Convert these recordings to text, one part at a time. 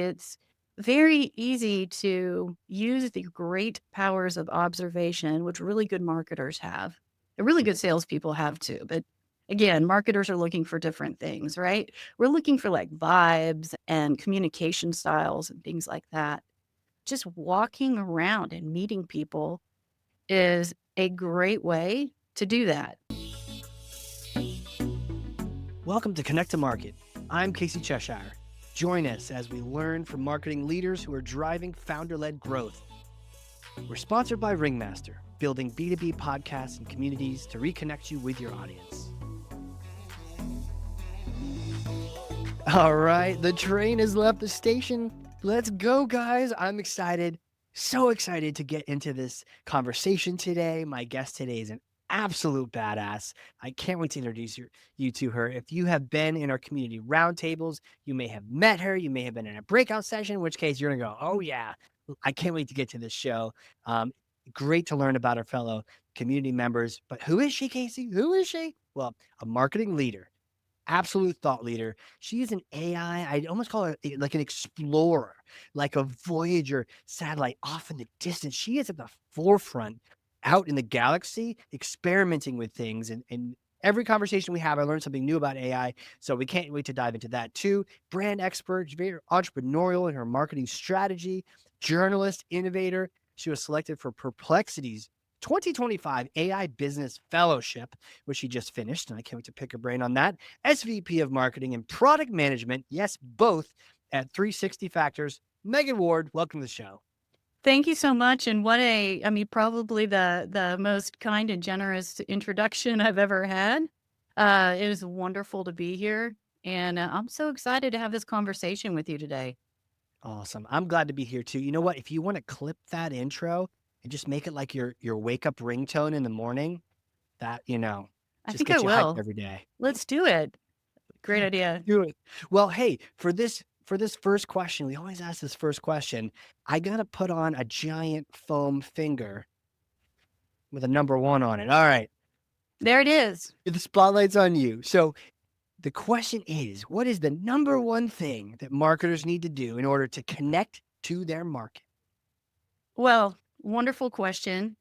It's very easy to use the great powers of observation, which really good marketers have. And really good salespeople have too. But again, marketers are looking for different things, right? We're looking for like vibes and communication styles and things like that. Just walking around and meeting people is a great way to do that. Welcome to Connect to Market. I'm Casey Cheshire. Join us as we learn from marketing leaders who are driving founder-led growth. We're sponsored by Ringmaster, building B2B podcasts and communities to reconnect you with your audience. All right, the train has left the station. Let's go, guys. I'm excited, so excited to get into this conversation today. My guest today is an absolute badass. I can't wait to introduce you to her. If you have been in our community roundtables, you may have met her. You may have been in a breakout session, in which case you're going to go, oh, yeah, I can't wait to get to this show. Great to learn about our fellow community members. But who is she, Casey? Who is she? Well, a marketing leader. Absolute thought leader. She is an AI. I'd almost call her like an explorer, like a Voyager satellite off in the distance. She is at the forefront out in the galaxy, experimenting with things. And every conversation we have, I learn something new about AI. So we can't wait to dive into that too. Brand expert, very entrepreneurial in her marketing strategy, journalist, innovator. She was selected for Perplexity's 2025 AI Business Fellowship, which she just finished, and I can't wait to pick her brain on that. SVP of Marketing and Product Management, yes, both at 360 Factors. Megan Ward, welcome to the show. Thank you so much. And probably the most kind and generous introduction I've ever had. It was wonderful to be here. And I'm so excited to have this conversation with you today. Awesome. I'm glad to be here too. You know what? If you want to clip that intro and just make it like your wake up ringtone in the morning, that, I just think I gets you hyped will. every day. Let's do it. Great idea. Do it. Well, hey, for this first question, we always ask this first question. I gotta put on a giant foam finger with a number 1 on it. All right, There it is. the spotlight's on you. So the question is, what is the number 1 thing that marketers need to do in order to connect to their market? Well, wonderful question.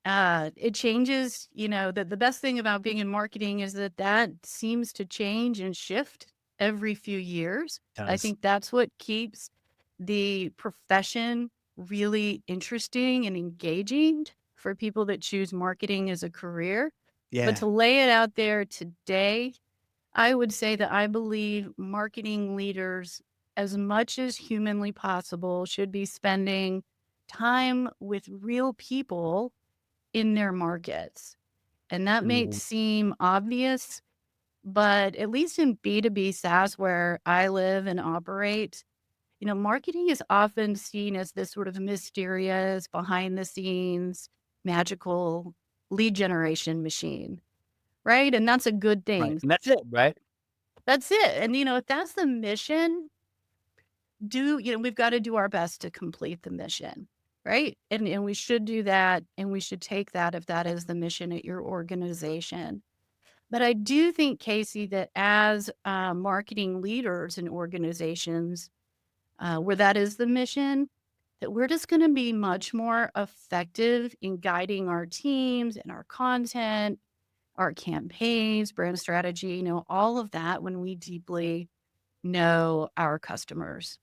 It changes, the best thing about being in marketing is that seems to change and shift every few years. I Does. think that's what keeps the profession really interesting and engaging for people that choose marketing as a career. But Yeah. to lay it out there today, I would say that I believe marketing leaders, as much as humanly possible, should be spending time with real people in their markets. And that may Ooh, seem obvious, but at least in B2B SaaS where I live and operate, marketing is often seen as this sort of mysterious, behind the scenes, magical lead generation machine, right? And that's a good right. thing. And that's it, right? That's it. And, if that's the mission, we've got to do our best to complete the mission, right? And we should do that. And we should take that if that is the mission at your organization. But I do think, Casey, that as marketing leaders in organizations where that is the mission, that we're just going to be much more effective in guiding our teams and our content, our campaigns, brand strategy, all of that when we deeply know our customers.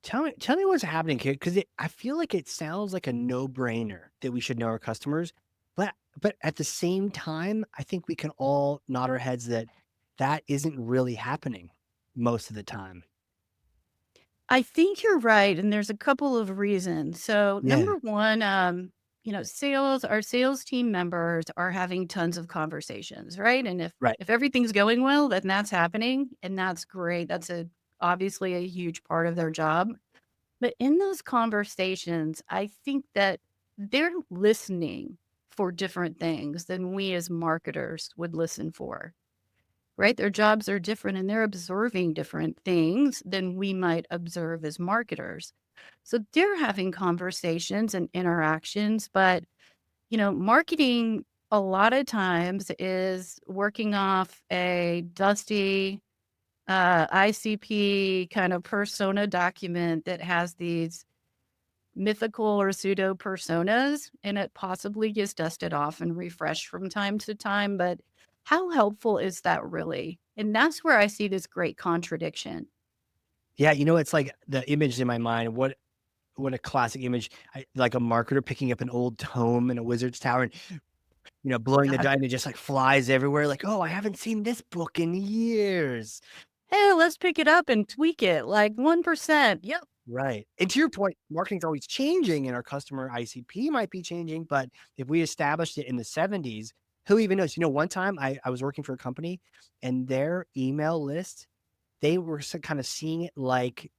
Tell me what's happening here, because I feel like it sounds like a no-brainer that we should know our customers, but at the same time, I think we can all nod our heads that that isn't really happening most of the time. I think you're right, and there's a couple of reasons. So, Yeah, number one, our sales team members are having tons of conversations, right? And if right. if everything's going well, then that's happening, and that's great. That's obviously a huge part of their job. But in those conversations, I think that they're listening for different things than we as marketers would listen for. Right? Their jobs are different and they're observing different things than we might observe as marketers. So they're having conversations and interactions, but marketing a lot of times is working off a dusty ICP kind of persona document that has these mythical or pseudo personas, and it possibly gets dusted off and refreshed from time to time. But how helpful is that really? And that's where I see this great contradiction. Yeah, you know, it's like the image in my mind. What a classic image! Like a marketer picking up an old tome in a wizard's tower and blowing the God. die, and it just like flies everywhere. Like, oh, I haven't seen this book in years. Hey, let's pick it up and tweak it like 1%. Yep. Right. And to your point, marketing's always changing and our customer ICP might be changing, but if we established it in the 70s, who even knows? One time I was working for a company and their email list, they were kind of seeing it like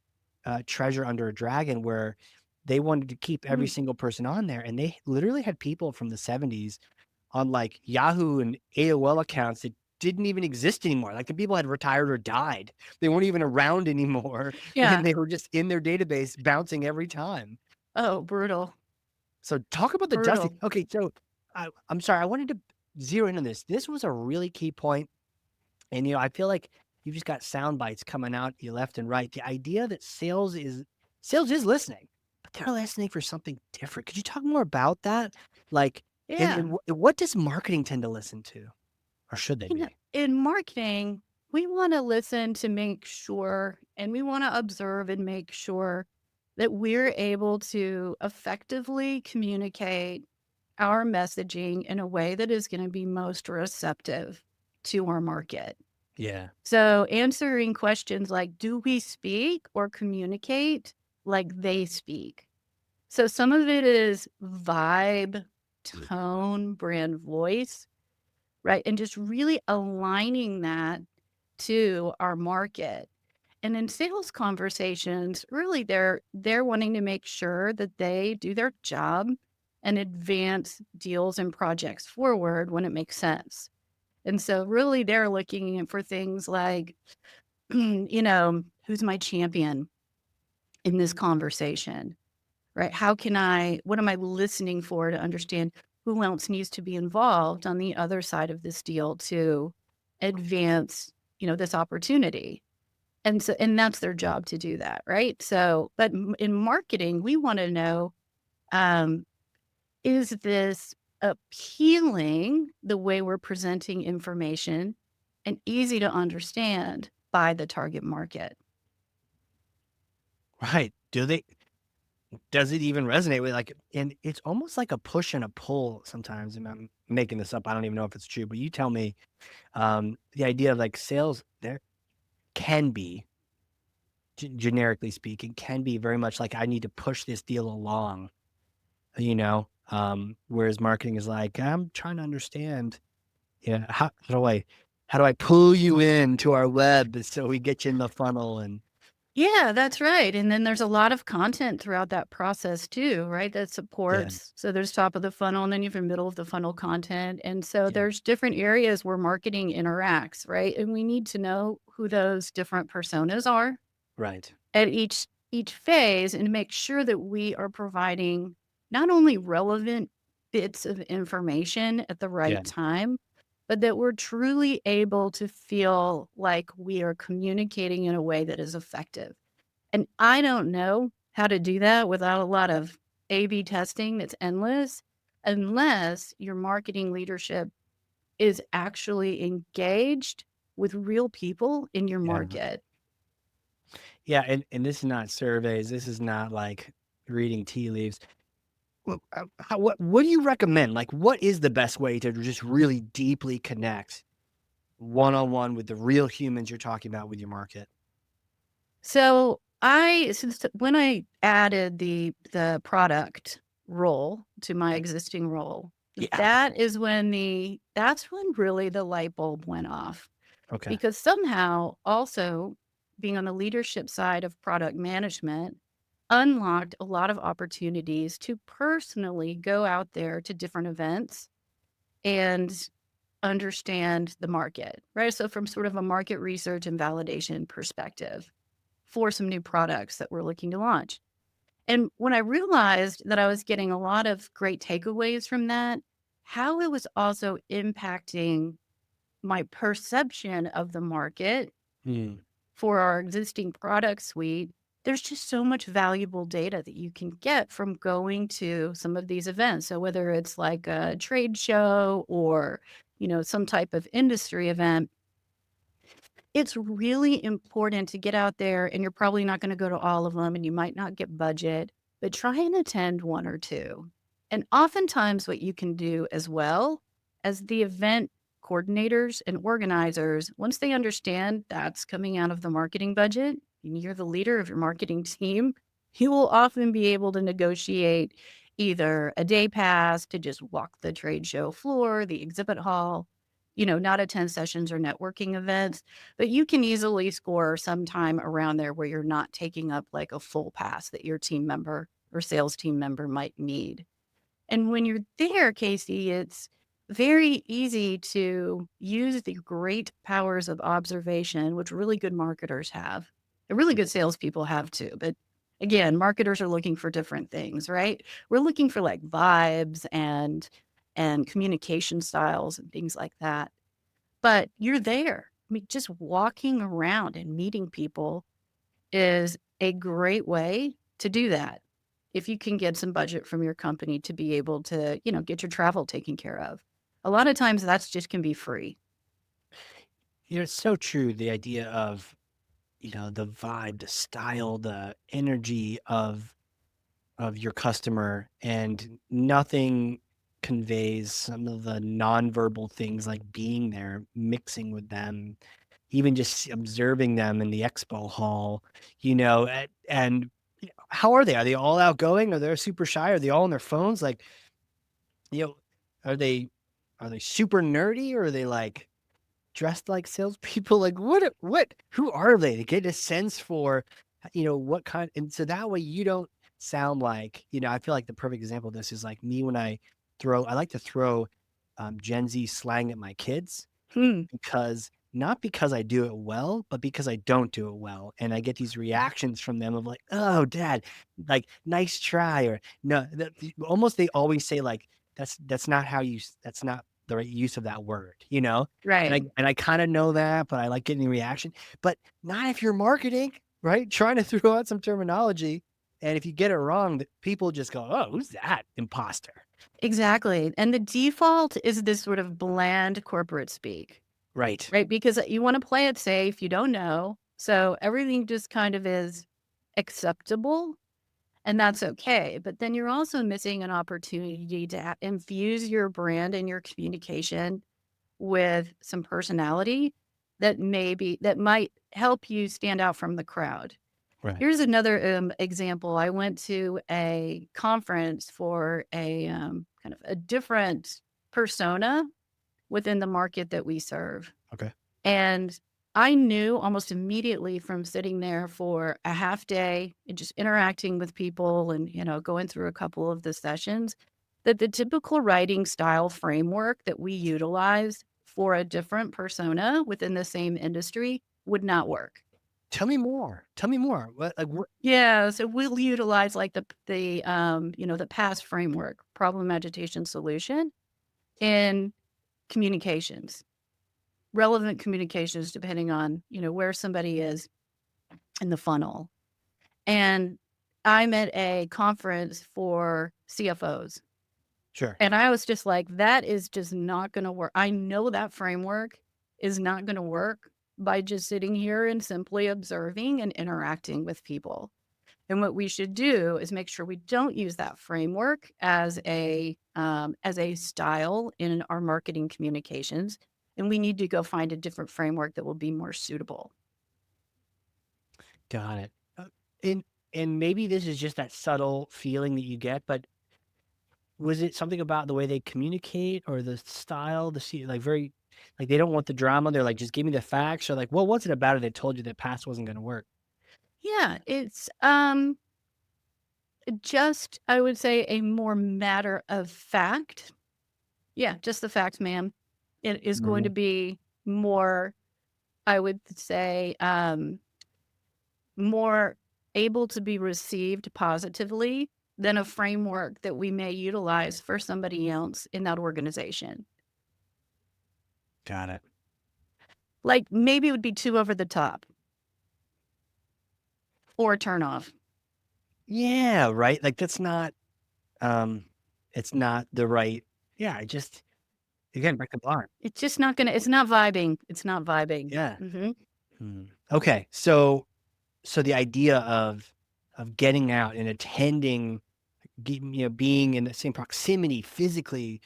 treasure under a dragon, where they wanted to keep every Mm. single person on there. And they literally had people from the 70s on like Yahoo and AOL accounts that didn't even exist anymore. Like the people had retired or died. They weren't even around anymore. Yeah. And they were just in their database bouncing every time. Oh, brutal. So talk about the dusting. Brutal. Okay, so I'm sorry, I wanted to zero in on this. This was a really key point, and I feel like you've just got sound bites coming out you left and right. The idea that sales is listening, but they're listening for something different. Could you talk more about that? Like, Yeah. and what does marketing tend to listen to, or should they be? In marketing, we want to listen to make sure, and we want to observe and make sure that we're able to effectively communicate our messaging in a way that is going to be most receptive to our market. Yeah, So, answering questions like, do we speak or communicate like they speak? So, some of it is vibe, tone, brand voice, right? And just really aligning that to our market. And in sales conversations, really they're wanting to make sure that they do their job and advance deals and projects forward when it makes sense. And so really they're looking for things like, who's my champion in this conversation? Right? What am I listening for to understand who else needs to be involved on the other side of this deal to advance, this opportunity? And that's their job to do that, right? So, but in marketing, we want to know, um, is this appealing the way we're presenting information and easy to understand by the target market? right. Does it even resonate with like, and it's almost like a push and a pull sometimes. And I'm making this up. I don't even know if it's true, but you tell me. The idea of like sales there can be, generically speaking, can be very much like I need to push this deal along, whereas marketing is like, I'm trying to understand, yeah, how do I pull you into our web so we get you in the funnel and Yeah, that's right, and then there's a lot of content throughout that process too, right, that yeah, supports so there's top of the funnel, and then you have your middle of the funnel content, and so yeah, there's different areas where marketing interacts, right, and we need to know who those different personas are right, at each phase and make sure that we are providing not only relevant bits of information at the yeah, right time, but that we're truly able to feel like we are communicating in a way that is effective. And I don't know how to do that without a lot of A/B testing that's endless, unless your marketing leadership is actually engaged with real people in your yeah, market. yeah. And this is not surveys. This is not like reading tea leaves. Well, what do you recommend? Like, what is the best way to just really deeply connect one on one with the real humans you're talking about with your market? So I since when I added the product role to my existing role, Yeah. that's when really the light bulb went off. Okay. Because somehow also being on the leadership side of product management unlocked a lot of opportunities to personally go out there to different events and understand the market, right? So from sort of a market research and validation perspective for some new products that we're looking to launch. And when I realized that I was getting a lot of great takeaways from that, how it was also impacting my perception of the market Hmm. for our existing product suite, there's just so much valuable data that you can get from going to some of these events. So whether it's like a trade show or, some type of industry event, it's really important to get out there, and you're probably not gonna go to all of them, and you might not get budget, but try and attend 1 or 2. And oftentimes what you can do as well as the event coordinators and organizers, once they understand that's coming out of the marketing budget and you're the leader of your marketing team, you will often be able to negotiate either a day pass to just walk the trade show floor, the exhibit hall, not attend sessions or networking events, but you can easily score some time around there where you're not taking up like a full pass that your team member or sales team member might need. And when you're there, Casey, it's very easy to use the great powers of observation, which really good marketers have. And really good salespeople have too. But again, marketers are looking for different things, right? We're looking for like vibes and communication styles and things like that. But you're there. I mean, just walking around and meeting people is a great way to do that. If you can get some budget from your company to be able to, get your travel taken care of. A lot of times that's just can be free. It's so true. The idea of, the vibe, the style, the energy of your customer, and nothing conveys some of the nonverbal things like being there, mixing with them, even just observing them in the expo hall, and how are they? Are they all outgoing? Are they super shy? Are they all on their phones? Like, you know, are they super nerdy, or are they like dressed like salespeople? Like, who are they, to get a sense for, what kind, and so that way you don't sound like, I feel like the perfect example of this is like me when I like to throw, Gen Z slang at my kids, Hmm, because not because I do it well, but because I don't do it well, and I get these reactions from them of like, "Oh, dad, like, nice try," or no, almost they always say like, "That's not how you that's not the right use of that word," you know? And I right. and I kinda know that, but I like getting the reaction, but not if you're marketing, right? Trying to throw out some terminology, and if you get it wrong, the people just go, "Oh, who's that imposter?" Exactly. And the default is this sort of bland corporate speak, Right. right? Because you want to play it safe. You don't know. So everything just kind of is acceptable. And that's okay, but then you're also missing an opportunity to infuse your brand and your communication with some personality that might help you stand out from the crowd. Right. Here's another, example. I went to a conference for a, kind of a different persona within the market that we serve. Okay. And I knew almost immediately from sitting there for a half day and just interacting with people and, going through a couple of the sessions that the typical writing style framework that we utilize for a different persona within the same industry would not work. Tell me more. Tell me more. What Yeah, so we'll utilize like the past framework, problem, agitation, solution in communications, relevant communications, depending on, where somebody is in the funnel. And I'm at a conference for CFOs. Sure. And I was just like, that is just not going to work. I know that framework is not going to work by just sitting here and simply observing and interacting with people. And what we should do is make sure we don't use that framework as a style in our marketing communications. And we need to go find a different framework that will be more suitable. Got it. And maybe this is just that subtle feeling that you get, but was it something about the way they communicate, or the style, like very, like they don't want the drama. They're like, just give me the facts, or like, what was it about it that told you that past wasn't going to work? Yeah, it's just I would say a more matter of fact. Yeah, just the facts, ma'am. It is going to Mhm. be more, I would say, more able to be received positively than a framework that we may utilize for somebody else in that organization. Got it. Like, maybe it would be too over the top. or turn off. Yeah, right? Like, that's not, um it's not the right yeah, I just again, break the bar. It's just not gonna it's not vibing. It's not vibing. Yeah. Mhm. Okay, so the idea of getting out and attending, being in the same proximity physically,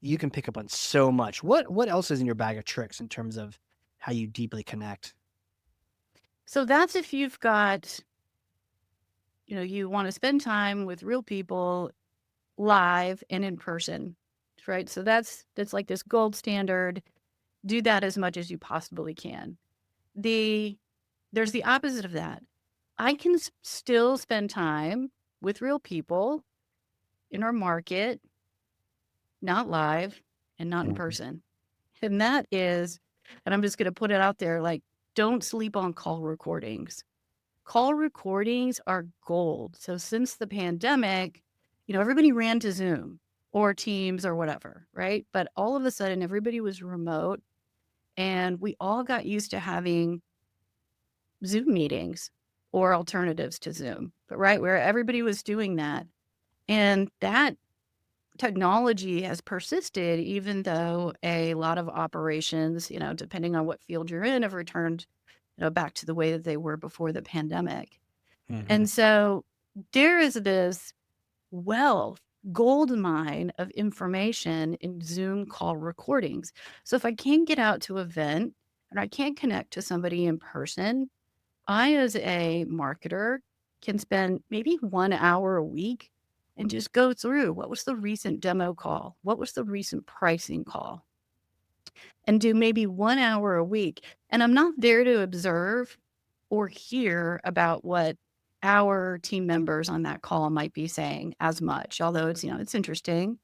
you can pick up on so much. What else is in your bag of tricks in terms of how you deeply connect? So that's if you've got you wanna spend time with real people live and in person, right? So that's like this gold standard. Do that as much as you possibly can. The There's the opposite of that. I can still spend time with real people in our market, not live and not in Mhm, person. And that is, and I'm just going to put it out there, like, don't sleep on call recordings. Call recordings are gold. So since the pandemic, everybody ran to Zoom or Teams or whatever, right? But all of a sudden, everybody was remote and we all got used to having Zoom meetings or alternatives to Zoom, but right where everybody was doing that. And that technology has persisted, even though a lot of operations, depending on what field you're in, have returned, back to the way that they were before the pandemic. mhm. And so there is this wealth, gold mine of information in Zoom call recordings. So if I can't get out to an event and I can't connect to somebody in person, I, as a marketer, can spend maybe 1 hour a week and just go through what was the recent demo call? What was the recent pricing call? And do maybe 1 hour a week. And I'm not there to observe or hear about what our team members on that call might be saying as much, although it's interesting.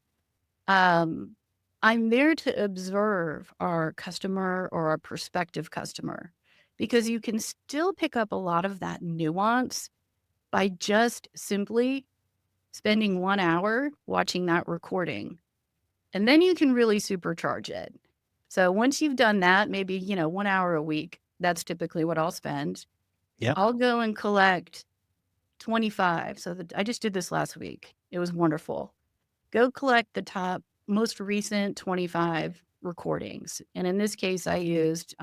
Um, I'm there to observe our customer or our prospective customer because you can still pick up a lot of that nuance by just simply spending 1 hour watching that recording. And then you can really supercharge it. So once you've done that, maybe, 1 hour a week, that's typically what I'll spend. Yep, I'll go and collect 25. So I just did this last week. It was wonderful. Go collect the top most recent 25 recordings. And in this case, I used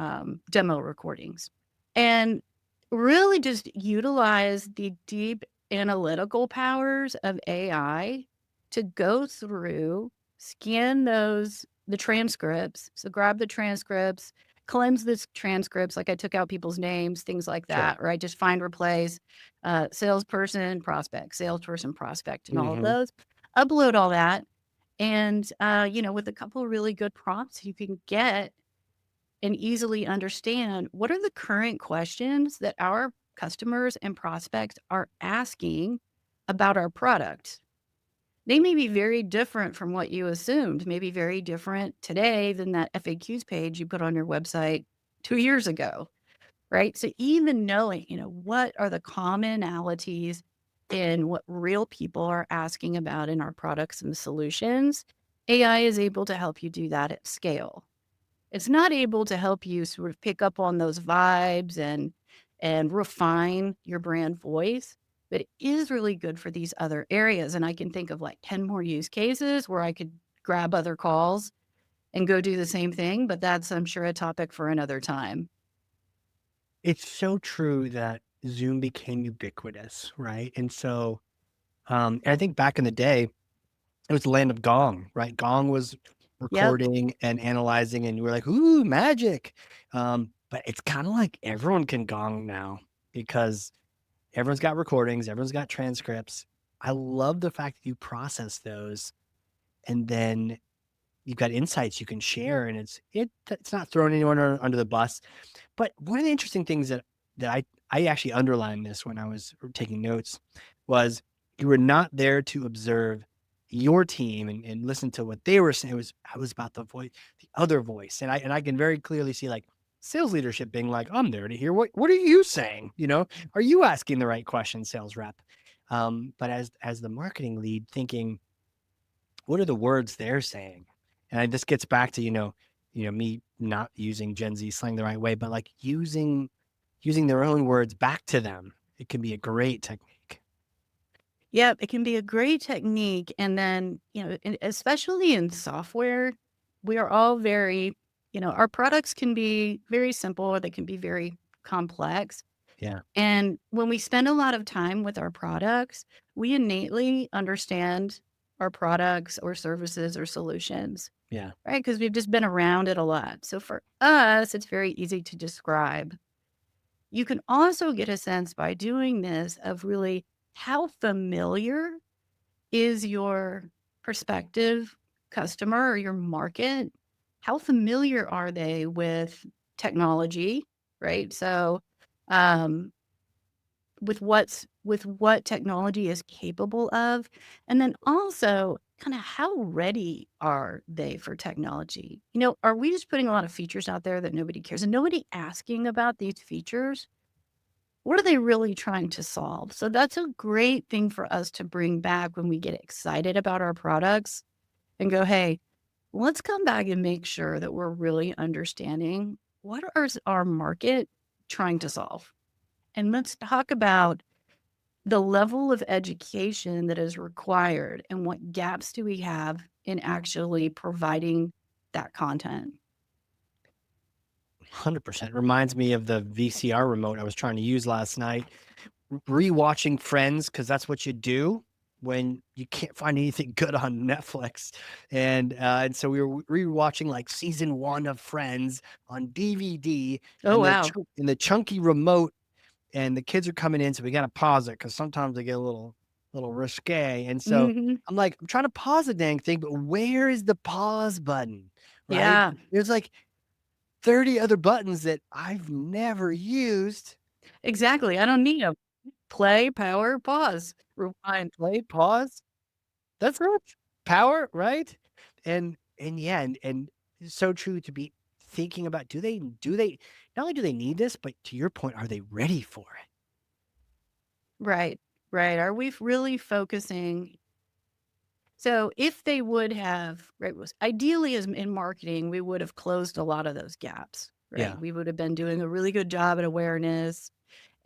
demo recordings and really just utilize the deep analytical powers of AI to go through, scan the transcripts. So grab the transcripts, cleanse the transcripts. Like I took out people's names, things like sure. that, right? Just find, replace, salesperson, prospect, and all of Mhm. those. Upload all that. And, with a couple of really good prompts, you can get and easily understand what are the current questions that our customers and prospects are asking about our product. They may be very different from what you assumed, maybe very different today than that FAQs page you put on your website 2 years ago. Right? So even knowing, what are the commonalities in what real people are asking about in our products and solutions, AI is able to help you do that at scale. It's not able to help you sort of pick up on those vibes and refine your brand voice, but it is really good for these other areas. And I can think of like 10 more use cases where I could grab other calls and go do the same thing, but that's, I'm sure, a topic for another time. It's so true that Zoom became ubiquitous, right? And so, and I think back in the day, it was the land of Gong, right? Gong was Yep. recording and analyzing, and you were like, "Ooh, magic." But it's kinda like everyone can Gong now because everyone's got recordings, everyone's got transcripts. I love the fact that you process those, and then you've got insights you can share, and it's not throwing anyone under the bus. But one of the interesting things that I actually underlined this when I was taking notes was you were not there to observe your team and listen to what they were saying. I was about the other voice. And I can very clearly see like sales leadership being like, I'm there to hear what are you saying? Are you asking the right question, sales rep? But as the marketing lead thinking, what are the words they're saying? And this gets back to, me not using Gen Z slang the right way, but like using their own words back to them. It can be a great technique. Yep, it can be a great technique, and then, especially in software, we are all very our products can be very simple or they can be very complex, Yeah, and when we spend a lot of time with our products, we innately understand our products or services or solutions, yeah. right? Because 'Cause we've just been around it a lot. So for us, it's very easy to describe. You can also get a sense by doing this of really how familiar is your prospective customer or your market? How familiar are they with technology, right? So, um, with what technology is capable of, and then also kind of how ready are they for technology? Are we just putting a lot of features out there that nobody cares and nobody asking about these features? What are they really trying to solve? So that's a great thing for us to bring back when we get excited about our products and go, hey, let's come back and make sure that we're really understanding what is our market trying to solve. And let's talk about the level of education that is required and what gaps do we have in actually providing that content. 100% reminds me of the VCR remote I was trying to use last night. Rewatching Friends, because that's what you do when you can't find anything good on Netflix. And so we were rewatching like season 1 of Friends on DVD, Oh, and wow. the chunky remote, and the kids are coming in, so we gotta pause it because sometimes they get a little risque. And so Hmm. I'm like, I'm trying to pause the dang thing, but where is the pause button, right? Yeah, There's like 30 other buttons that I've never used. exactly. I don't need a play, power, pause, rewind. Play, pause. That's right. Power, right? And yeah, and it's so true to be thinking about, do they not only do they need this, but to your point, are they ready for it? Right, right. Are we really focusing? So if they would have, right, was ideally as in marketing, we would have closed a lot of those gaps, right? Yeah, We would have been doing a really good job at awareness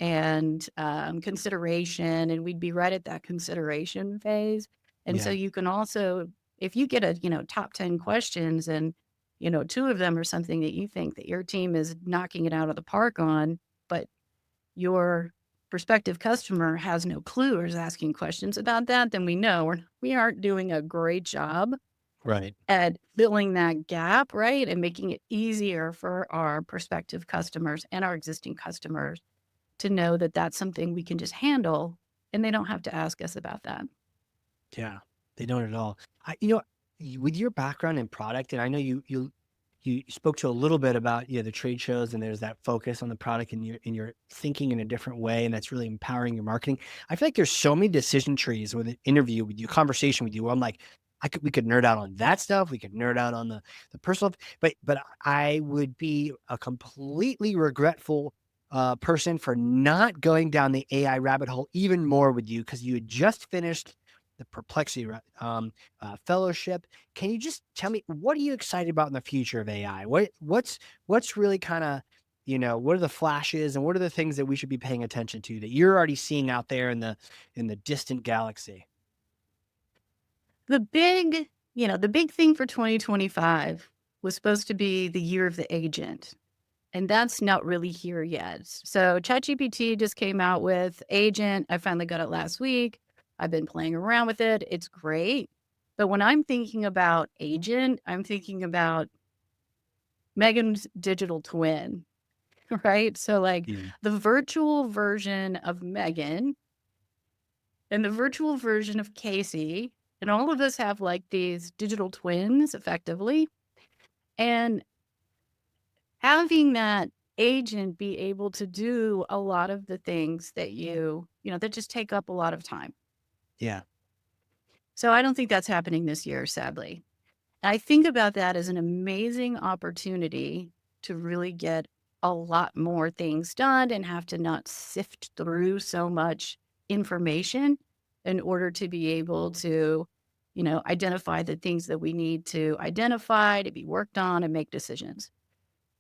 and consideration, and we'd be right at that consideration phase. And so yeah, you can also, if you get a, top 10 questions and, two of them are something that you think that your team is knocking it out of the park on, but your prospective customer has no clue or is asking questions about that, then we know we aren't doing a great job right. at filling that gap, right? And making it easier for our prospective customers and our existing customers to know that that's something we can just handle and they don't have to ask us about that. Yeah, they don't at all. With your background in product, and I know you spoke to a little bit about the trade shows, and there's that focus on the product, and you're thinking in a different way, and that's really empowering your marketing. I feel like there's so many decision trees with an interview with you, conversation with you, where I'm like, we could nerd out on that stuff, we could nerd out on the personal, but I would be a completely regretful person for not going down the AI rabbit hole even more with you, because you had just finished the Perplexity fellowship. Can you just tell me, what are you excited about in the future of AI? What's really kind of, what are the flashes and what are the things that we should be paying attention to that you're already seeing out there in the distant galaxy? The big thing for 2025 was supposed to be the year of the agent. And that's not really here yet. So ChatGPT just came out with Agent. I finally got it last week. I've been playing around with it. It's great. But when I'm thinking about Agent, I'm thinking about Megan's digital twin, right? So, like Yeah. the virtual version of Megan and the virtual version of Casey. And all of us have like these digital twins effectively. And having that agent be able to do a lot of the things that that just take up a lot of time. Yeah. So I don't think that's happening this year, sadly. I think about that as an amazing opportunity to really get a lot more things done and have to not sift through so much information in order to be able to, identify the things that we need to identify, to be worked on, and make decisions.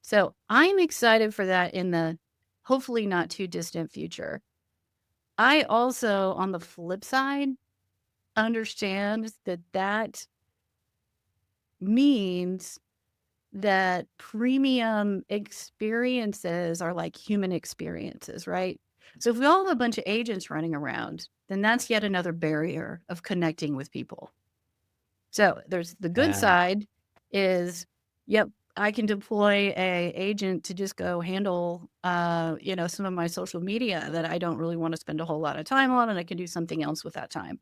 So I'm excited for that in the hopefully not too distant future. I also, on the flip side, understand that that means that premium experiences are like human experiences, right? So if we all have a bunch of agents running around, then that's yet another barrier of connecting with people. So there's the good Yeah, side is, yep, I can deploy a agent to just go handle, some of my social media that I don't really want to spend a whole lot of time on, and I can do something else with that time.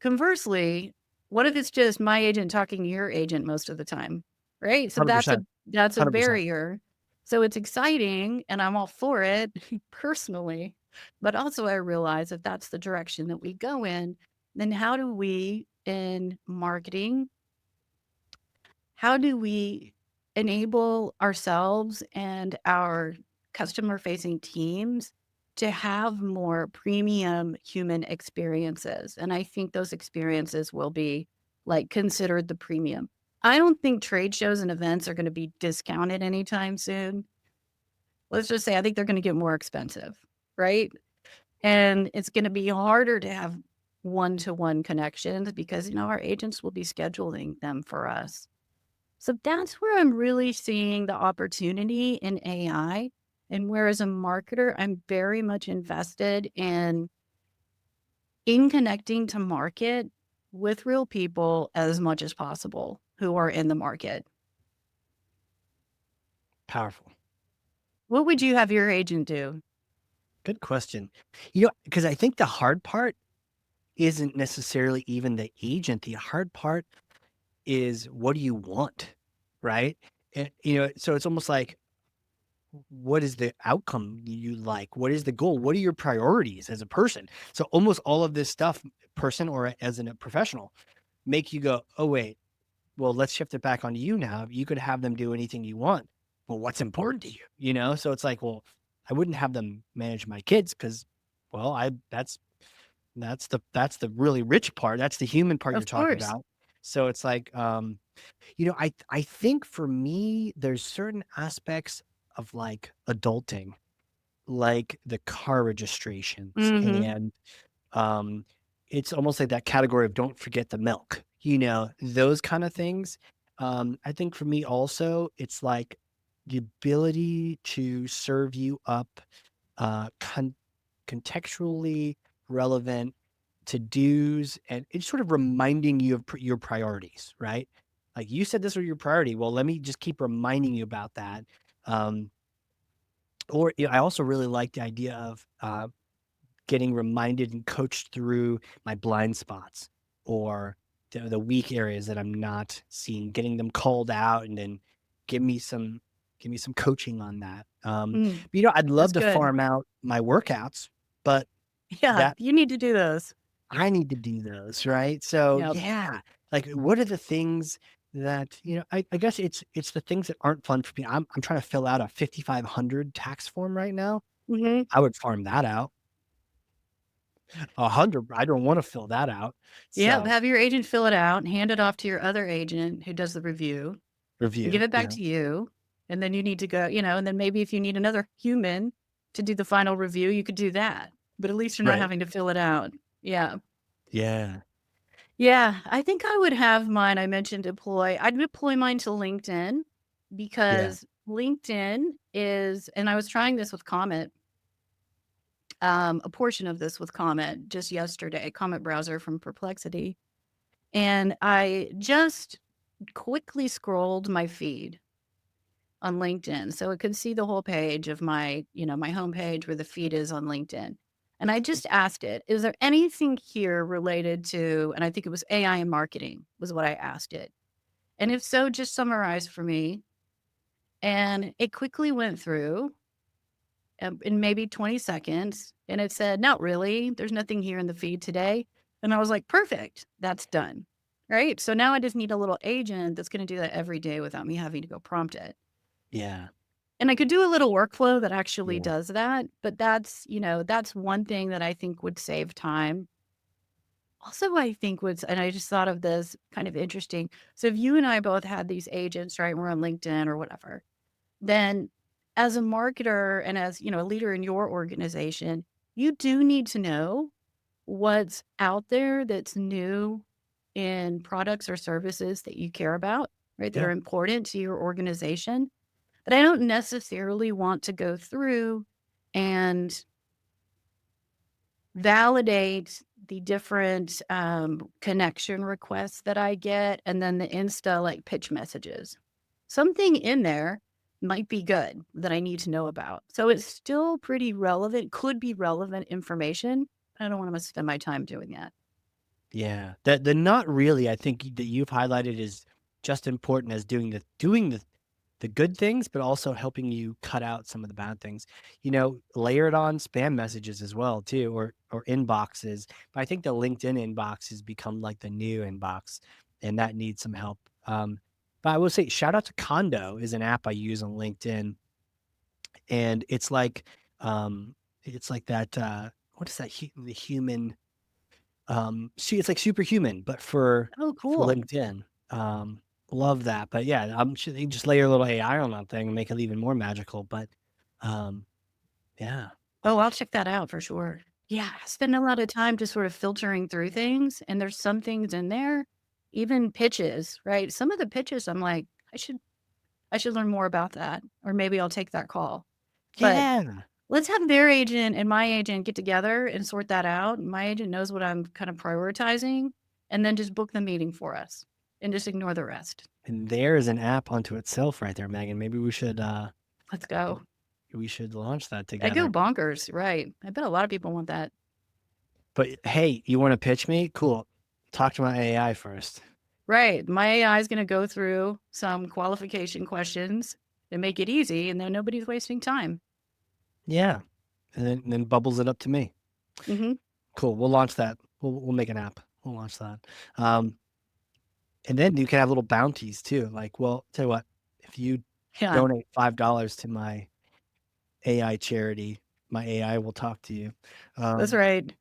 Conversely, what if it's just my agent talking to your agent most of the time, right? So that's a 100%, that's a 100%. barrier. So it's exciting and I'm all for it personally, but also I realize if that's the direction that we go in, then how do we in marketing, how do we enable ourselves and our customer facing teams to have more premium human experiences? And I think those experiences will be like considered the premium. I don't think trade shows and events are going to be discounted anytime soon. Let's just say I think they're going to get more expensive, right? And it's going to be harder to have one to one connections because, our agents will be scheduling them for us. So that's where I'm really seeing the opportunity in AI. And where as a marketer, I'm very much invested in connecting to market with real people as much as possible who are in the market. Powerful. What would you have your agent do? Good question. Because I think the hard part isn't necessarily even the agent. The hard part is what do you want, right? So it's almost like, what is the outcome you like? What is the goal? What are your priorities as a person? So almost all of this stuff, person or as a professional, make you go, oh, wait, well, let's shift it back onto you now. You could have them do anything you want. Well, what's important to you? So it's like, well, I wouldn't have them manage my kids because, well, that's the really rich part. That's the human part you're Of talking course. about. So it's like, I think for me, there's certain aspects of like adulting, like the car registrations Hmm. and um, it's almost like that category of don't forget the milk, those kind of things. I think for me also, it's like the ability to serve you up contextually relevant to do's and it's sort of reminding you of your priorities, right? Like you said, this was your priority. Well, let me just keep reminding you about that. Um, I also really like the idea of getting reminded and coached through my blind spots or the weak areas that I'm not seeing, getting them called out and then give me some coaching on that. Mm, But, I'd that's love to good. farm out my workouts, but Yeah, that you need to do those. I need to do those, right? So Yep. yeah, like what are the things that, I guess it's the things that aren't fun for me. I'm trying to fill out a 5,500 tax form right now. Hmm. I would farm that out. 100, I don't wanna fill that out. Yep. So, Have your agent fill it out and hand it off to your other agent who does the review. And give review, it back to you, and then you need to go, and then maybe if you need another human to do the final review, you could do that, but at least you're not right. having to fill it out. Yeah. Yeah, Yeah, I think I would have mine. I'd deploy mine to LinkedIn yeah, because LinkedIn is, and I was trying this with Comet, a portion of this with Comet just yesterday, Comet browser from Perplexity, and I just quickly scrolled my feed on LinkedIn. So it could see the whole page of my homepage where the feed is on LinkedIn. And I just asked it, is there anything here related to, and I think it was AI and marketing was what I asked it. And if so, just summarize for me. And it quickly went through in maybe 20 seconds and it said, not really. There's nothing here in the feed today. And I was like, perfect. That's done. Right. So now I just need a little agent that's going to do that every day without me having to go prompt it. yeah, And I could do a little workflow that actually yeah, does that, but that's one thing that I think would save time. Also, I think and I just thought of this kind of interesting. So if you and I both had these agents, right, we're on LinkedIn or whatever, then as a marketer and as, a leader in your organization, you do need to know what's out there that's new in products or services that you care about, right? That Yeah. are important to your organization. But I don't necessarily want to go through and validate the different connection requests that I get and then the Insta like pitch messages. Something in there might be good that I need to know about. So it's still pretty relevant, could be relevant information. I don't want to spend my time doing that. Yeah. The not really, I think that you've highlighted is just important as doing the good things, but also helping you cut out some of the bad things. Layer it on spam messages as well too, or inboxes. But I think the LinkedIn inbox has become like the new inbox, and that needs some help. But I will say, shout out to Condo is an app I use on LinkedIn, and it's like that. What is that? The human see, it's like Superhuman, but Oh, for cool. LinkedIn. Love that, but yeah, I'm sure you just layer a little AI on that thing and make it even more magical, but, um, yeah. Oh, I'll check that out for sure. Yeah, I spend a lot of time just sort of filtering through things, and there's some things in there, even pitches, right? Some of the pitches, I'm like, I should learn more about that, or maybe I'll take that call. But Yeah, let's have their agent and my agent get together and sort that out. My agent knows what I'm kind of prioritizing, and then just book the meeting for us and just ignore the rest. and there's an app unto itself right there, Megan. Maybe Let's go. we should launch that I go together. bonkers, right? I bet a lot of people want that. But, hey, you wanna pitch me? Cool. Talk to my AI first. Right. My AI is going to go through some qualification questions and make it easy, and then nobody's wasting time. Yeah, and then bubbles it up to me. Hmm. Cool, we'll launch that. We'll make an app. We'll launch that. Um And then you can have little bounties too. Like, well, tell you what, if you Yeah, donate $5 to my AI charity, my AI will talk to you. that's Um, right.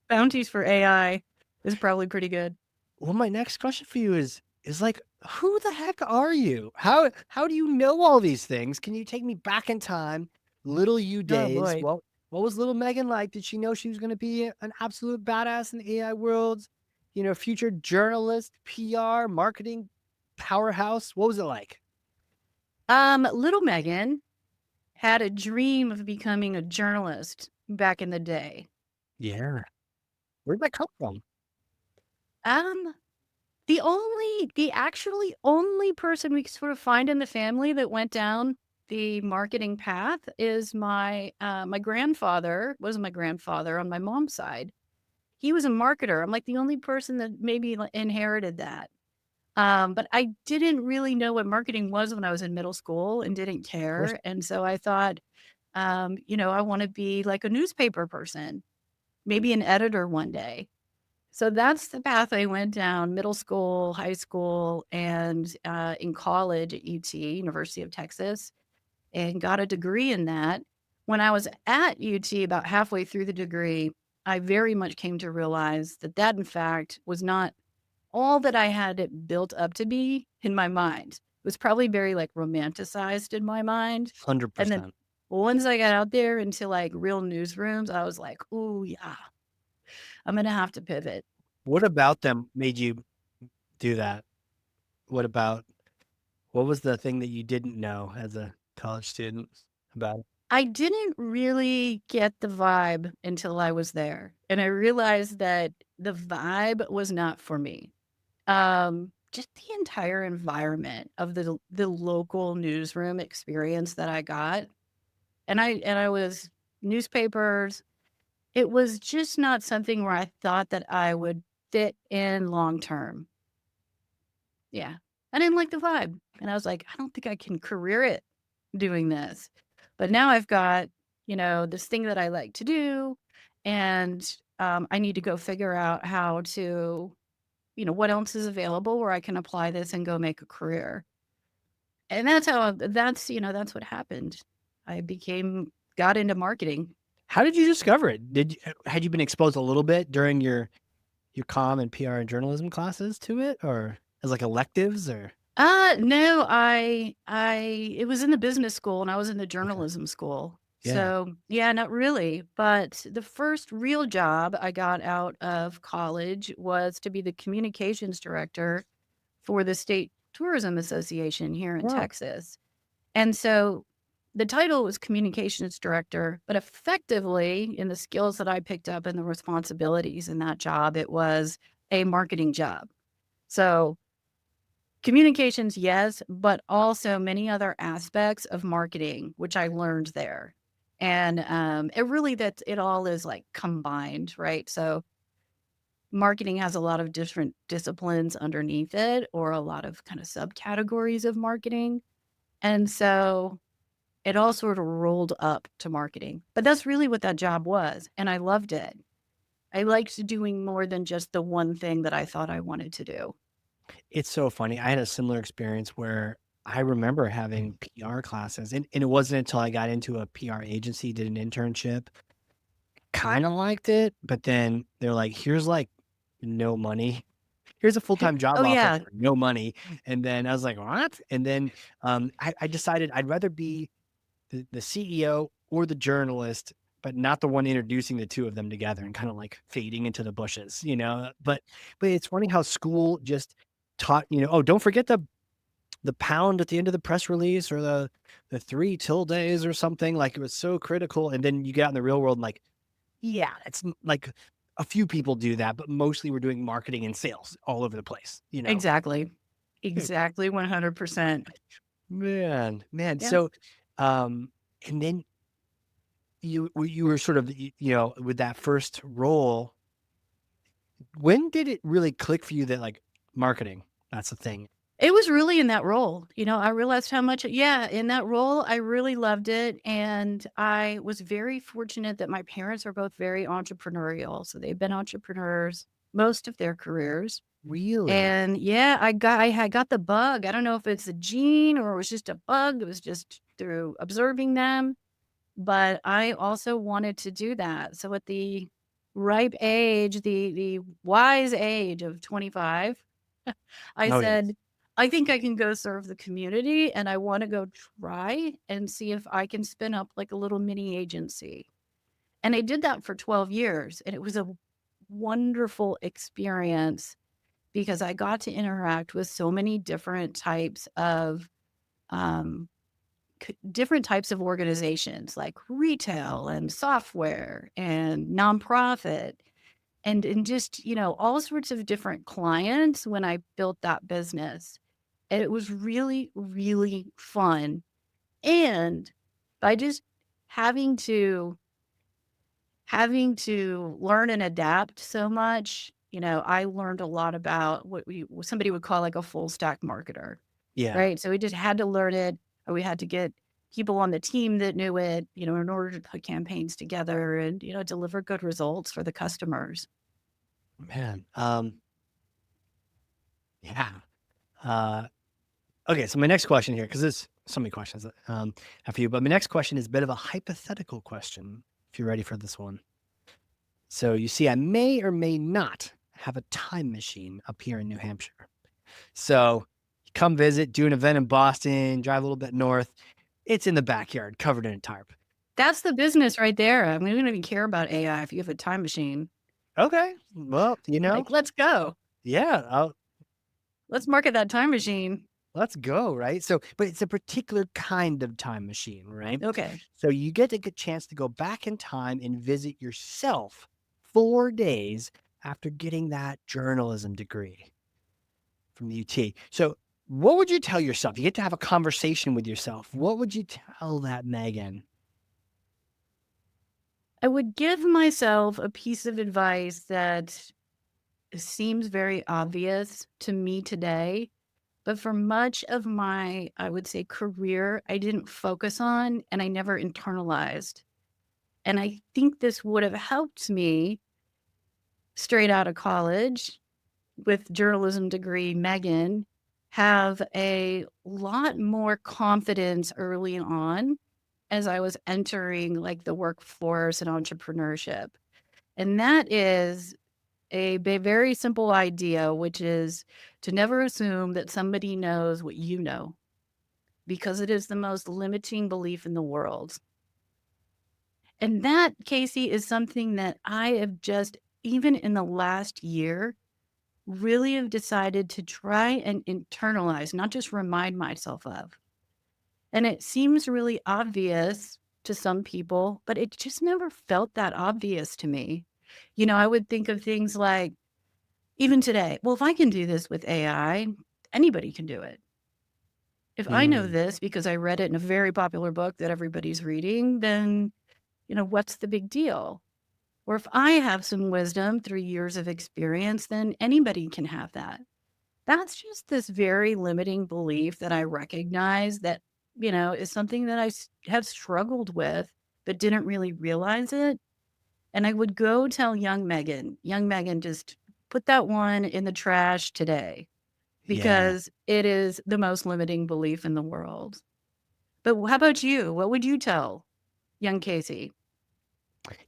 Bounties for AI is probably pretty good. well, my next question for you is like, who the heck are you? How do you know all these things? Can you take me back in time, little you Oh days? boy. What was little Megan like? Did she know she was going to be an absolute badass in the AI world? Future journalist, PR, marketing powerhouse. What was it like? Little Megan had a dream of becoming a journalist back in the day. Yeah. Where'd that come from? Um, the actually only person we sort of find in the family that went down the marketing path is my grandfather was my grandfather on my mom's side. He was a marketer. I'm like the only person that maybe inherited that. But I didn't really know what marketing was when I was in middle school and didn't Of course. care. And so I thought, I want to be like a newspaper person, maybe an editor one day. So that's the path I went down middle school, high school, and in college at UT, University of Texas, and got a degree in that. When I was at UT, about halfway through the degree, I very much came to realize that that, in fact, was not all that I had it built up to be in my mind. It was probably very like romanticized in my mind. And then 100%. once I got out there into like real newsrooms, I was like, oh, yeah, I'm going to have to pivot. What about them made you do that? What about what was the thing that you didn't know as a college student about it? I didn't really get the vibe until I was there. And I realized that the vibe was not for me. Just the entire environment of the local newsroom experience that I got. And I was newspapers. It was just not something where I thought that I would fit in long term. Yeah. I didn't like the vibe. And I was like, I don't think I can career it doing this. But now I've got, this thing that I like to do. And I need to go figure out how to, what else is available where I can apply this and go make a career. And that's what happened. Got into marketing. How did you discover it? Had you been exposed a little bit during your comm and PR and journalism classes to it, or as like electives, or No, it was in the business school and I was in the okay, journalism school. Yeah. So, yeah, not really. But the first real job I got out of college was to be the communications director for the State Tourism Association here in Wow. Texas. And so the title was communications director, but effectively, in the skills that I picked up and the responsibilities in that job, it was a marketing job. So communications, yes, but also many other aspects of marketing, which I learned there. And it really that it all is like combined, right? So marketing has a lot of different disciplines underneath it, or a lot of kind of subcategories of marketing. And so it all sort of rolled up to marketing. But that's really what that job was. And I loved it. I liked doing more than just the one thing that I thought I wanted to do. It's so funny. I had a similar experience where I remember having PR classes, and it wasn't until I got into a PR agency, did an internship, kind of liked it, but then they're like, here's like no money. Here's a full-time Oh, job offer yeah. for no money. And then I was like, what? And then I decided I'd rather be the CEO or the journalist, but not the one introducing the two of them together and kind of like fading into the bushes, you know? But it's funny how school just taught, oh, don't forget the pound at the end of the press release or the 3 tildes or something. Like it was so critical. And then you get out in the real world and like, yeah, like a few people do that, but mostly we're doing marketing and sales all over the place, you know? Exactly. Hmm. Exactly, 100%. Man. Yeah. So, um, and then you were sort of, with that first role, when did it really click for you that, like, marketing, that's the thing? It was really in that role, I realized how much yeah, in that role, I really loved it, and I was very fortunate that my parents are both very entrepreneurial, so they've been entrepreneurs most of their careers, Really? and yeah, I had got the bug. I don't know if it's a gene or it was just a bug, it was just through observing them, but I also wanted to do that, so at the ripe age, the wise age of 25, I Oh, yes. said, "I think I can go serve the community, and I wanna go try and see if I can spin up, like, a little mini agency." And I did that for 12 years, and it was a wonderful experience because I got to interact with so many um, different types of organizations, like retail and software and nonprofit and just, all sorts of different clients when I built that business. And it was really, really fun. And by just having to having to learn and adapt so much, I learned a lot about what somebody would call like a full stack marketer, Yeah. right? So we just had to learn it, or we had to get people on the team that knew it, in order to put campaigns together and, deliver good results for the customers. Man, yeah. Uh, okay, so my next question here, because there's so many questions, have for you, but my next question is a bit of a hypothetical question, if you're ready for this one. So you see, I may or may not have a time machine up here in New Hampshire. So come visit, do an event in Boston, drive a little bit north. It's in the backyard, covered in a tarp. That's the business right there. I mean, we don't even care about AI if you have a time machine. Okay, well, Like, let's go. yeah, Let's market that time machine. let's go, right? So, but it's a particular kind of time machine, right? Okay. So you get a good chance to go back in time and visit yourself 4 days after getting that journalism degree from the UT. So, what would you tell yourself? You get to have a conversation with yourself. What would you tell that Megan? I would give myself a piece of advice that seems very obvious to me today, but for much of my, I would say, career, I didn't focus on and I never internalized. And I think this would have helped me straight out of college with journalism degree, Megan, have a lot more confidence early on as I was entering like the workforce and entrepreneurship. And that is very simple idea, which is to never assume that somebody knows what you know, because it is the most limiting belief in the world. And that, Casey, is something that I have just, even in the last year, really have decided to try and internalize, not just remind myself of. And it seems really obvious to some people, but it just never felt that obvious to me. I would think of things like, even today, well, if I can do this with AI, anybody can do it. If I know Mm, this because I read it in a very popular book that everybody's reading, then, what's the big deal? Or if I have some wisdom through years of experience, then anybody can have that. That's just this very limiting belief that I recognize that, is something that have struggled with, but didn't really realize it. And I would go tell young Megan, just put that one in the trash today yeah. because it is the most limiting belief in the world. But how about you? What would you tell young Casey?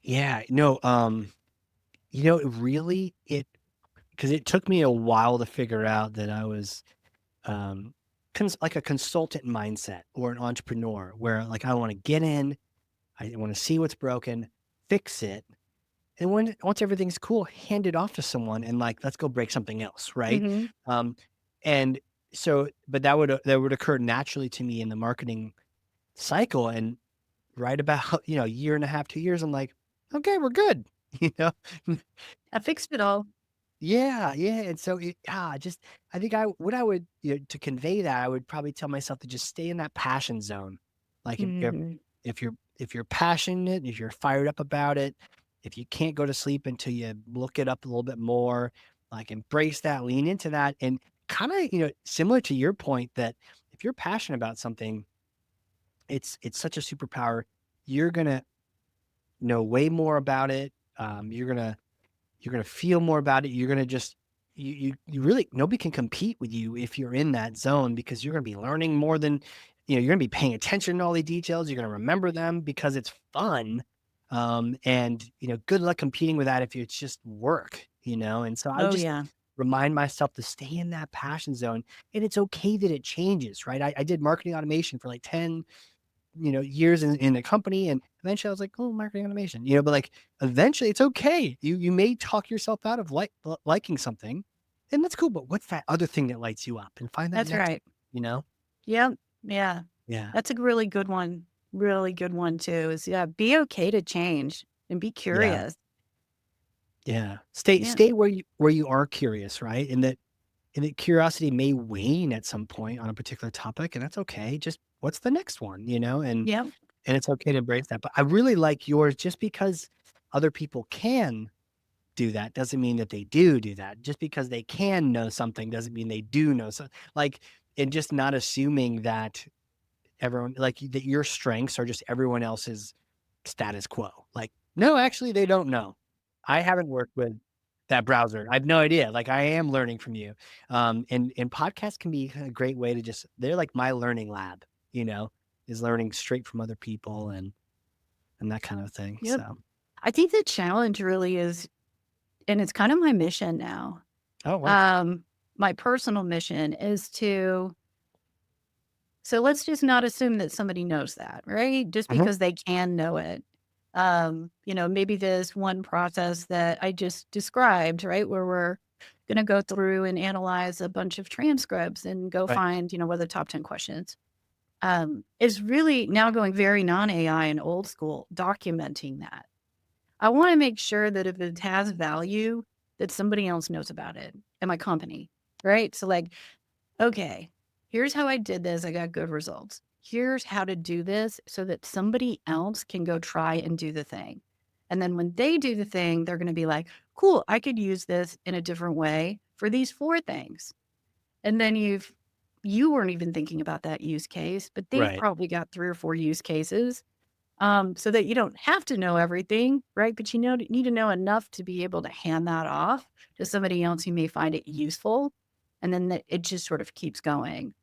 Yeah. No, it really, because it took me a while to figure out that I was, um, like a consultant mindset or an entrepreneur where like I want to get in, I want to see what's broken, fix it. And once everything's cool, hand it off to someone and like, let's go break something else. Right. Hmm. Um, and so, but that would occur naturally to me in the marketing cycle. And right about, a year and a half, 2 years, I'm like, okay, we're good. You know, I fixed it all. Yeah, yeah, and so just I think what I would, to convey that, I would probably tell myself to just stay in that passion zone. Like Hmm. if you're passionate, if you're fired up about it, if you can't go to sleep until you look it up a little bit more, like embrace that, lean into that, and kind of, similar to your point that if you're passionate about something, it's such a superpower. You're gonna know way more about it. You're gonna feel more about it. You're gonna just you really nobody can compete with you if you're in that zone because you're gonna be learning more than you're gonna be paying attention to all the details. You're gonna remember them because it's fun. And good luck competing with that if it's just work. And so I would Oh, just yeah. remind myself to stay in that passion zone. And it's okay that it changes, right? I did marketing automation for like 10 years in the company. And eventually I was like, oh, marketing automation, but like eventually it's okay. You may talk yourself out of liking something and that's cool. But what's that other thing that lights you up and find that That's next, right. you know? Yep. Yeah. Yeah. That's a really good one. Really good one too is, yeah, be okay to change and be Yeah. curious. Yeah. Stay, Yeah. stay where you are curious, right? And that curiosity may wane at some point on a particular topic and that's okay. Just what's the next one, Yep. and it's okay to embrace that. But I really like yours just because other people can do that doesn't mean that they do that. Just because they can know something doesn't mean they do know so like, and just not assuming that everyone like that your strengths are just everyone else's status quo. Like, no, actually they don't know. I haven't worked with that browser. I have no idea. Like I am learning from you. And podcasts can be a great way to just they're like my learning lab, is learning straight from other people and that kind of thing. Yep. So, I think the challenge really is, and it's kind of my mission now. oh wow. Um, my personal mission is to, so let's just not assume that somebody knows that, right? Just Mhm. because they can know it. Maybe this one process that I just described, right? Where we're going to go through and analyze a bunch of transcripts and go Right. find, what are the top 10 questions. Is really now going very non AI and old school, documenting that. I want to make sure that if it has value, that somebody else knows about it in my company, right? So, like, okay, here's how I did this. I got good results. Here's how to do this so that somebody else can go try and do the thing. And then when they do the thing, they're going to be like, cool, I could use this in a different way for these four things. And then you weren't even thinking about that use case, but they've Right. probably got three or four use cases, so that you don't have to know everything, right? But need to know enough to be able to hand that off to somebody else who may find it useful, and then it just sort of keeps going.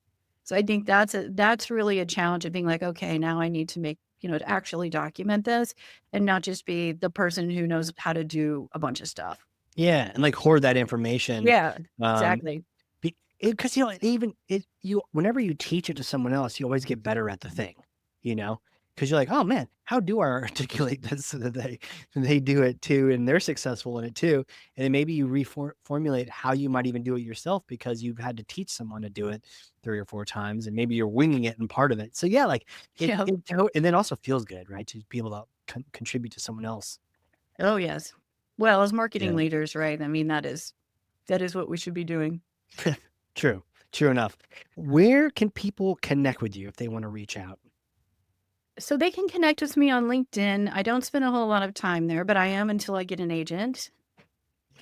So I think that's really a challenge of being like, okay, now I need to make to actually document this and not just be the person who knows how to do a bunch of stuff. Yeah, and, like, hoard that information, Yeah, um, exactly. because, it even it you whenever you teach it to someone else, you always get better at the thing, you know, because you're like, oh man, how do I articulate this so that they do it too and they're successful in it too? And then maybe you reformulate how you might even do it yourself because you've had to teach someone to do it 3 or 4 times, and maybe you're winging it in part of it. So yeah, like Yeah. and then also feels good, right? To be able to contribute to someone else. Oh, yes. Well, as marketing Yeah. leaders, right? I mean, that is what we should be doing. True. True enough. Where can people connect with you if they want to reach out? So they can connect with me on LinkedIn. I don't spend a whole lot of time there, but I am until I get an agent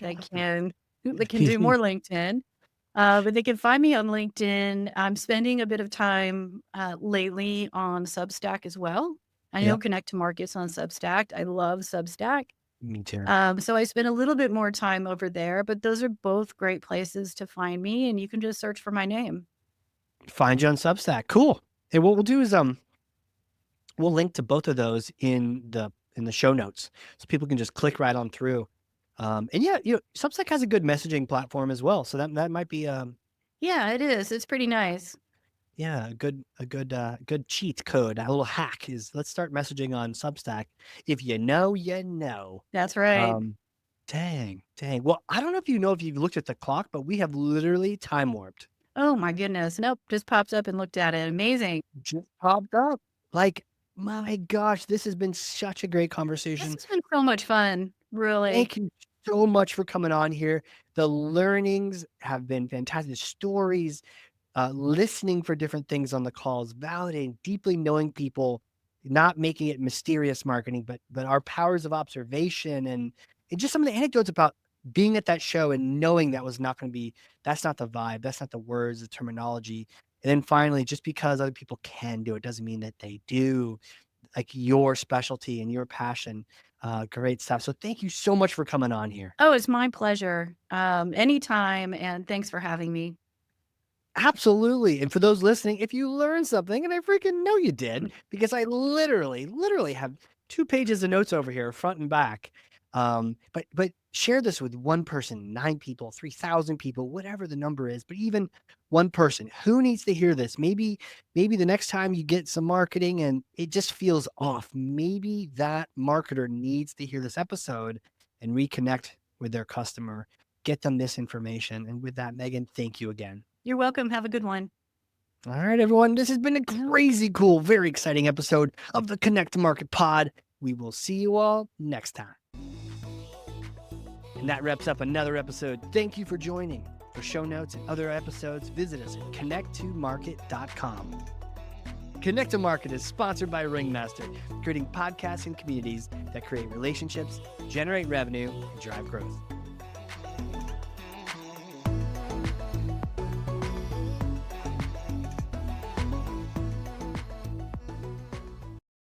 that can do more LinkedIn. But they can find me on LinkedIn. I'm spending a bit of time lately on Substack as well. I know Yep. Connect to Markets on Substack. I love Substack. Me too. So I spend a little bit more time over there, but those are both great places to find me, and you can just search for my name. Find you on Substack. Cool. And what we'll do is we'll link to both of those in the show notes so people can just click right on through. And yeah, Substack has a good messaging platform as well. So that might be Yeah, it is. It's pretty nice. yeah, good cheat code. A little hack is let's start messaging on Substack. If you know, you know. That's right. Um dang. Well, I don't know if you've looked at the clock, but we have literally time warped. Oh my goodness. Nope. Just popped up and looked at it. Amazing. Just popped up. Like, my gosh, this has been such a great This conversation. has been so much fun. Really. Thank you so much for coming on here. The learnings have been fantastic. Stories, listening for different things on the calls, validating, deeply knowing people, not making it mysterious marketing, but our powers of observation and just some of the anecdotes about being at that show and knowing that was not going to be that's not the vibe, that's not the words, the terminology. And then finally, just because other people can do it doesn't mean that they do. Like your specialty and your passion, great stuff. So thank you so much for coming on here. Oh, it's my pleasure. Anytime. And thanks for having me. Absolutely. And for those listening, if you learned something, and I freaking know you did, because I literally have 2 pages of notes over here, front and back. But share this with one person, 9 people, 3,000 people, whatever the number is, but even one person who needs to hear this. Maybe the next time you get some marketing and it just feels off, maybe that marketer needs to hear this episode and reconnect with their customer, get them this information. And with that, Megan, thank you again. You're welcome. Have a good one. All right, everyone. This has been a crazy cool, very exciting episode of the Connect to Market Pod. We will see you all next time. And that wraps up another episode. Thank you for joining. For show notes and other episodes, visit us at connecttomarket.com. Connect to Market is sponsored by Ringmaster, creating podcasts and communities that create relationships, generate revenue, and drive growth.